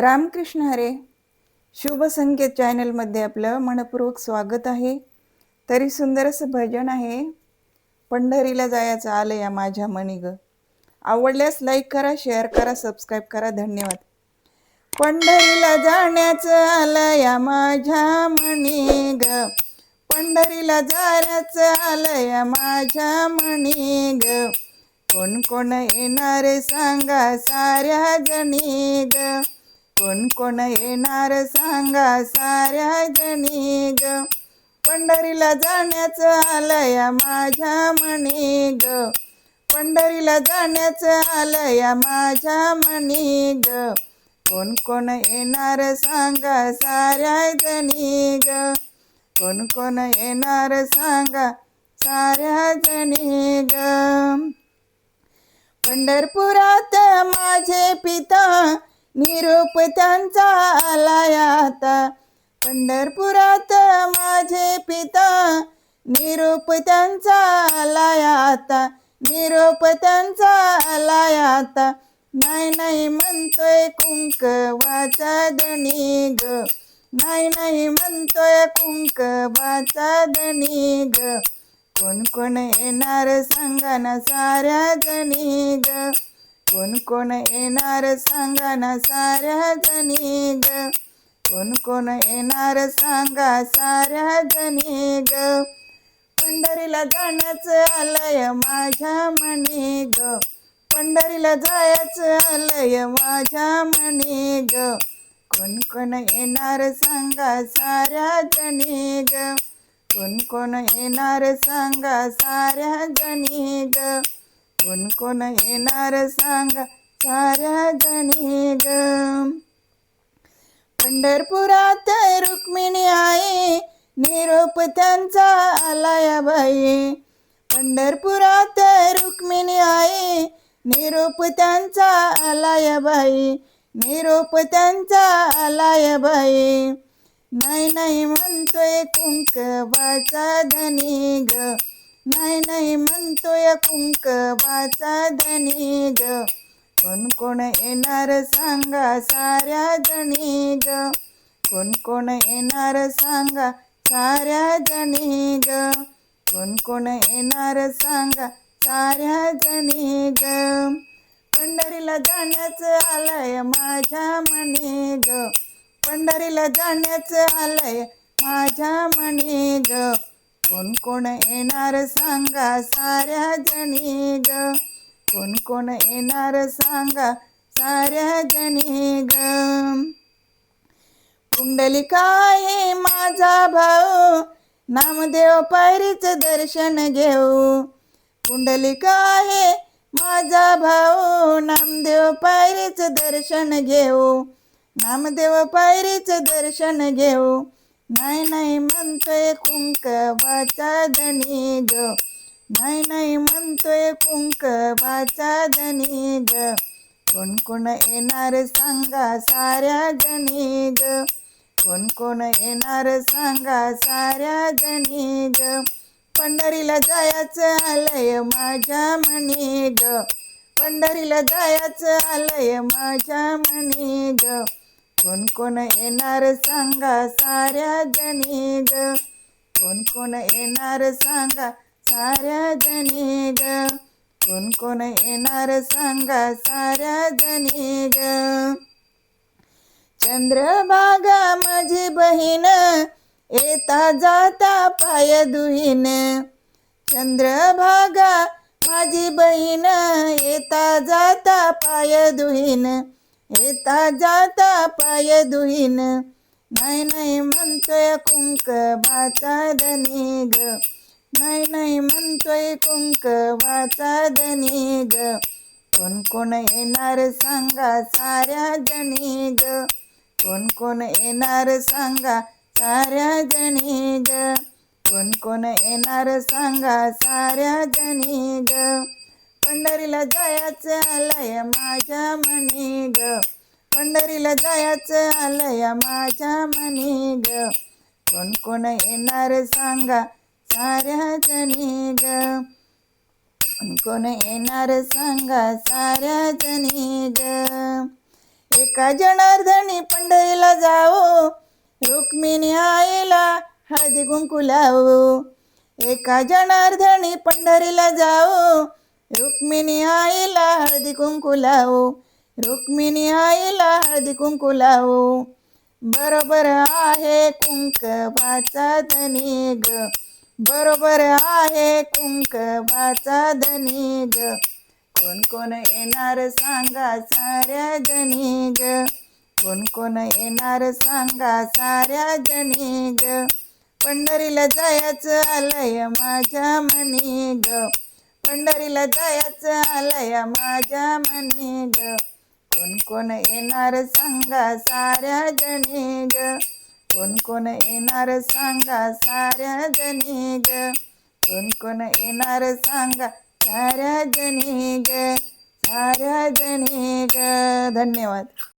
रामकृष्ण हरे. शुभ संकेत चॅनलमध्ये आपलं मनपूर्वक स्वागत आहे. तरी सुंदर असं भजन आहे. पंढरीला जायचं आलं या माझ्या मनी ग. आवडल्यास लाईक करा, शेअर करा, सबस्क्राईब करा. धन्यवाद. पंढरीला जाण्याचं आलं या माझ्या मनी ग. पंढरीला जाण्याचं आलं या माझ्या मनी ग. कोण कोण येणार सांगा साऱ्या जणी ग. कोण कोण येणार सांगा साऱ्या जणी ग. पंढरीला जाण्याचं आलं या माझ्या मनी ग. पंढरीला जाण्याचं आलं या माझ्या मनी ग. कोण कोण येणार सांगा साऱ्या जणी ग. कोण कोण येणार सांगा साऱ्या जणी ग. पंढरपुरात माझे पिता निरोप त्यांचा आलाय आता. पंढरपुरात माझे पिता निरोप त्यांचा आलाय आता. निरोप त्यांचा आलाय आता. नाही नाही म्हणतोय कुंकवाचा धणी ग. नाही नाही म्हणतोय कुंकवाचा धणी ग. कोण कोण येणार सांगा ना साऱ्या जणी ग. कोण कोण येणार सांगा ना साऱ्या जणी ग. कोण कोण येणार सांगा साऱ्या जणी ग. पंढरीला जाण्याचं आलंय माझ्या मनी ग. पंढरीला जायचं आलंय माझ्या मनी ग. कोण कोण येणार सांगा साऱ्या जणी ग. कोण कोण येणार सांगा साऱ्या जणी ग. कोण कोण येणार सांगा साऱ्या जणी ग. पंढरपुरात रुक्मिणी आई निरोप त्यांचा आलाय बाई. पंढरपुरात रुक्मिणी आई निरोप त्यांचा आलाय बाई. निरोप त्यांचा आलाय बाई. नाही नाही म्हणतोय कुंकवाचा धणी ग. नाही नाही म्हणतोय कुंकवाचा धणी ग. कोण कोण येणार सांगा साऱ्या जणी ग. कोण कोण येणार सांगा साऱ्या जणी ग. कोण कोण येणार सांगा साऱ्या जणी ग. पंढरीला जाण्याचं आलंय माझ्या मनी ग. पंढरीला जाण्याचं आलंय माझ्या मनी ग. कोण कोण येणार सांगा साऱ्या जणी ग. कोण कोण येणार सांगा साऱ्या जणी ग. पुंडलिका आहे माझा भाऊ नामदेव पायरीचं दर्शन घेऊ. पुंडलिका आहे माझा भाऊ नामदेव पायरीचं दर्शन घेऊ. नामदेव पायरीचं दर्शन घेऊ. नाही नाही म्हणतोय कुंकवाचा धणी ग. नाही नाही म्हणतोय कुंकवाचा धणी ग. कोण कोण येणार सांगा साऱ्या जणी ग. कोण कोण येणार सांगा साऱ्या जणी ग. पंढरीला जायचं आलंय माझ्या मनी ग. पंढरीला जायचं आलंय माझ्या मनी ग. कोण कोण येणार सांगा साऱ्या जणी ग. कोण कोण येणार सांगा साऱ्या जणी ग. कोण कोण येणार सांगा साऱ्या जणी ग. चंद्रभागा माझी बहीण येता जाता पाय दुहीन. चंद्रभागा माझी बहीण येता जाता पाय दुहीन. येता जाता पाय दुहीन. नाही नाही म्हणतोय कुंकवाचा धणी ग. नाही नाही म्हणतोय कुंकवाचा धणी ग. कोण कोण येणार सांगा साऱ्या जणी ग. कोण कोण येणार सांगा साऱ्या जणी ग. कोण कोण येणार सांगा साऱ्या जणी ग. पंढरीला जायचं आलंय माझ्या मनी ग. पंढरीला जायचं आलंय माझ्या मनी ग. कोण कोण येणार सांगा साऱ्या जणी ग. कोण कोण येणार सांगा साऱ्या जणी ग. एका जनार्दनी पंढरीला जाऊ, रुक्मिणी आईला हळदी कुंकू लावू. एका जनार्दनी पंढरीला जाऊ, रुक्मिणी आईला हळदी कुंकू लावू. रुक्मिणी आईला हळदी कुंकू लावू. बरोबर आहे कुंकवाचा धनी ग, बरोबर आहे कुंकवाचा धनी ग. कोण कोण येणार सांगा साऱ्या जणी ग, कोण कोण येणार सांगा साऱ्या जणी ग. पंढरीला जायचं आलंय माझ्या मनी ग, पंढरीला जायचं आलंय माझ्या मनी ग. कोण कोण येणार सांगा साऱ्या जणी ग, कोण कोण येणार सांगा साऱ्या जणी ग. कोण कोण येणार सांगा साऱ्या जणी ग, साऱ्या जणी ग. धन्यवाद.